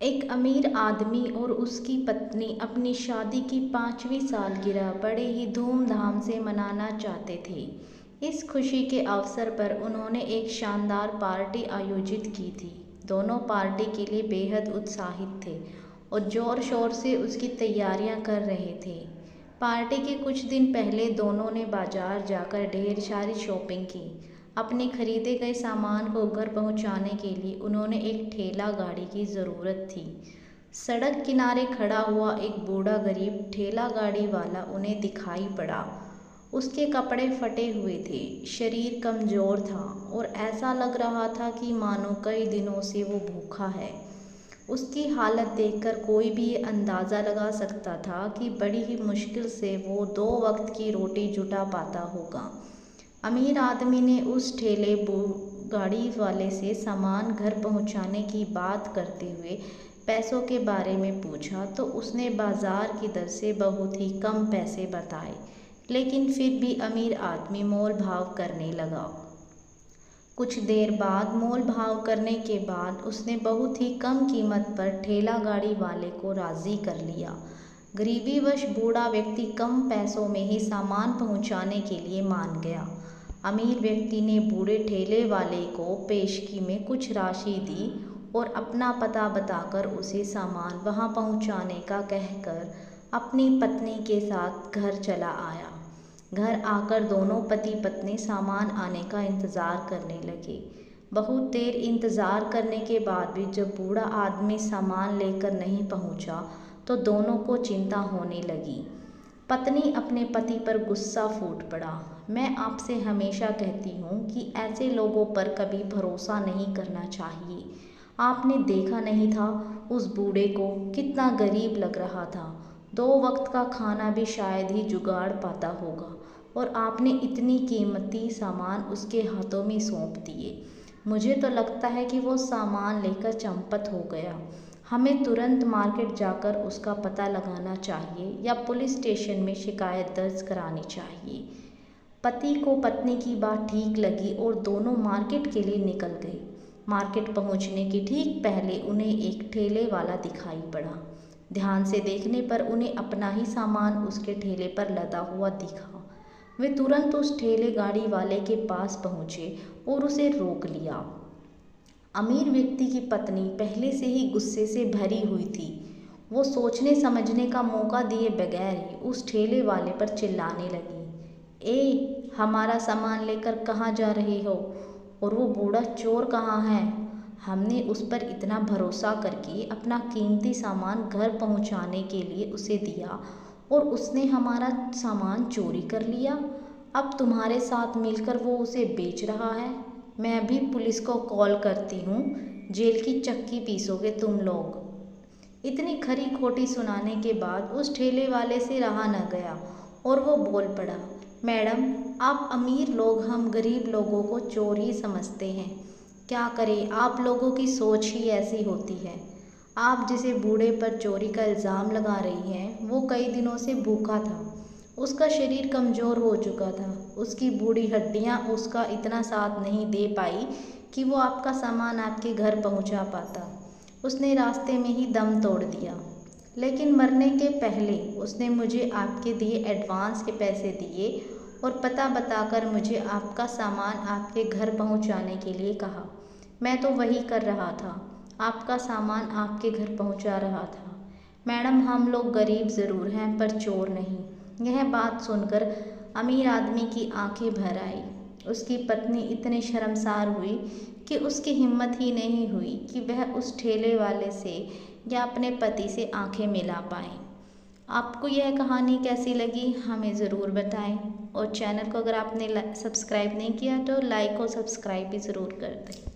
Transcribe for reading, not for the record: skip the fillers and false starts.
एक अमीर आदमी और उसकी पत्नी अपनी शादी की 5वीं सालगिरह बड़े ही धूमधाम से मनाना चाहते थे। इस खुशी के अवसर पर उन्होंने एक शानदार पार्टी आयोजित की थी। दोनों पार्टी के लिए बेहद उत्साहित थे और ज़ोर शोर से उसकी तैयारियां कर रहे थे। पार्टी के कुछ दिन पहले दोनों ने बाजार जाकर ढेर सारी शॉपिंग की। अपने खरीदे गए सामान को घर पहुंचाने के लिए उन्होंने एक ठेला गाड़ी की ज़रूरत थी। सड़क किनारे खड़ा हुआ एक बूढ़ा गरीब ठेला गाड़ी वाला उन्हें दिखाई पड़ा। उसके कपड़े फटे हुए थे, शरीर कमज़ोर था और ऐसा लग रहा था कि मानो कई दिनों से वो भूखा है। उसकी हालत देखकर कोई भी ये अंदाज़ा लगा सकता था कि बड़ी ही मुश्किल से वो 2 वक्त की रोटी जुटा पाता होगा। अमीर आदमी ने उस ठेले गाड़ी वाले से सामान घर पहुंचाने की बात करते हुए पैसों के बारे में पूछा तो उसने बाजार की दर से बहुत ही कम पैसे बताए, लेकिन फिर भी अमीर आदमी मोल भाव करने लगा। कुछ देर बाद मोल भाव करने के बाद उसने बहुत ही कम कीमत पर ठेला गाड़ी वाले को राज़ी कर लिया। गरीबीवश बूढ़ा व्यक्ति कम पैसों में ही सामान पहुंचाने के लिए मान गया। अमीर व्यक्ति ने बूढ़े ठेले वाले को पेशगी में कुछ राशि दी और अपना पता बताकर उसे सामान वहां पहुंचाने का कहकर अपनी पत्नी के साथ घर चला आया। घर आकर दोनों पति पत्नी सामान आने का इंतज़ार करने लगे। बहुत देर इंतज़ार करने के बाद भी जब बूढ़ा आदमी सामान लेकर नहीं पहुंचा तो दोनों को चिंता होने लगी। पत्नी अपने पति पर गुस्सा फूट पड़ा। मैं आपसे हमेशा कहती हूँ कि ऐसे लोगों पर कभी भरोसा नहीं करना चाहिए। आपने देखा नहीं था उस बूढ़े को, कितना गरीब लग रहा था। 2 वक्त का खाना भी शायद ही जुगाड़ पाता होगा और आपने इतनी कीमती सामान उसके हाथों में सौंप दिए। मुझे तो लगता है कि वो सामान लेकर चंपत हो गया। हमें तुरंत मार्केट जाकर उसका पता लगाना चाहिए या पुलिस स्टेशन में शिकायत दर्ज करानी चाहिए। पति को पत्नी की बात ठीक लगी और दोनों मार्केट के लिए निकल गए। मार्केट पहुंचने के ठीक पहले उन्हें एक ठेले वाला दिखाई पड़ा। ध्यान से देखने पर उन्हें अपना ही सामान उसके ठेले पर लदा हुआ दिखा। वे तुरंत उस ठेले गाड़ी वाले के पास पहुंचे और उसे रोक लिया। अमीर व्यक्ति की पत्नी पहले से ही गुस्से से भरी हुई थी। वो सोचने समझने का मौका दिए बगैर ही उस ठेले वाले पर चिल्लाने लगी, ए, हमारा सामान लेकर कहाँ जा रहे हो? और वो बूढ़ा चोर कहाँ है? हमने उस पर इतना भरोसा करके अपना कीमती सामान घर पहुंचाने के लिए उसे दिया और उसने हमारा सामान चोरी कर लिया। अब तुम्हारे साथ मिलकर वो उसे बेच रहा है। मैं भी पुलिस को कॉल करती हूँ, जेल की चक्की पीसोगे तुम लोग। इतनी खरी खोटी सुनाने के बाद उस ठेले वाले से रहा न गया और वो बोल पड़ा, मैडम, आप अमीर लोग हम गरीब लोगों को चोर ही समझते हैं। क्या करें, आप लोगों की सोच ही ऐसी होती है। आप जिसे बूढ़े पर चोरी का इल्ज़ाम लगा रही हैं वो कई दिनों से भूखा था। उसका शरीर कमज़ोर हो चुका था। उसकी बूढ़ी हड्डियां उसका इतना साथ नहीं दे पाई कि वो आपका सामान आपके घर पहुंचा पाता। उसने रास्ते में ही दम तोड़ दिया। लेकिन मरने के पहले उसने मुझे आपके दिए एडवांस के पैसे दिए और पता बताकर मुझे आपका सामान आपके घर पहुंचाने के लिए कहा। मैं तो वही कर रहा था, आपका सामान आपके घर पहुंचा रहा था। मैडम, हम लोग गरीब ज़रूर हैं पर चोर नहीं। यह बात सुनकर अमीर आदमी की आंखें भर आई। उसकी पत्नी इतनी शर्मसार हुई कि उसकी हिम्मत ही नहीं हुई कि वह उस ठेले वाले से या अपने पति से आंखें मिला पाए। आपको यह कहानी कैसी लगी हमें ज़रूर बताएं और चैनल को अगर आपने सब्सक्राइब नहीं किया तो लाइक और सब्सक्राइब भी ज़रूर कर दें।